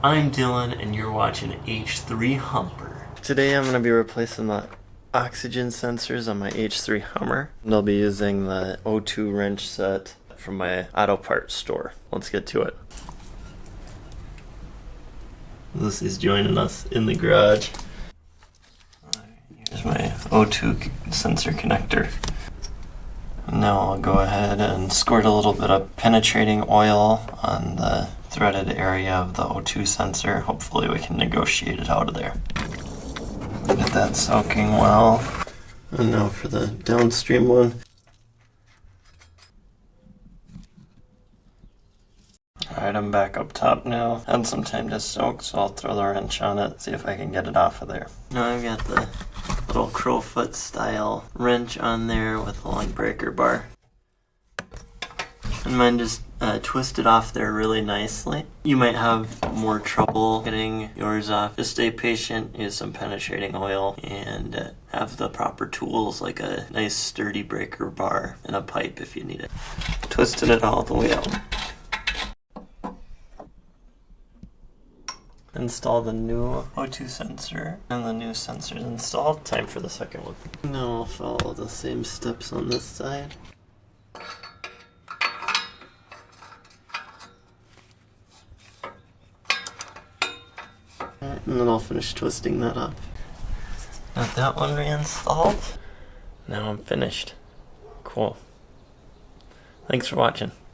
I'm Dylan and you're watching H3 Humper. Today I'm going to be replacing the oxygen sensors on my H3 Hummer. And I'll be using the O2 wrench set from my auto parts store. Let's get to it. Lucy's joining us in the garage. Here's my O2 sensor connector. Now I'll go ahead and squirt a little bit of penetrating oil on the threaded area of the O2 sensor. Hopefully we can negotiate it out of there. Get that soaking well. And now for the downstream one. Alright, I'm back up top now. Had some time to soak, so I'll throw the wrench on it, see if I can get it off of there. Now I've got the little crowfoot style wrench on there with a long breaker bar. And mine just twisted off there really nicely. You might have more trouble getting yours off. Just stay patient, use some penetrating oil, and have the proper tools like a nice sturdy breaker bar and a pipe if you need it. Twisted it all the way out. Install the new O2 sensor and the new sensors installed. Time for the second one. Now I'll follow the same steps on this side. And then I'll finish twisting that up. Got that one reinstalled. Now I'm finished. Cool. Thanks for watching.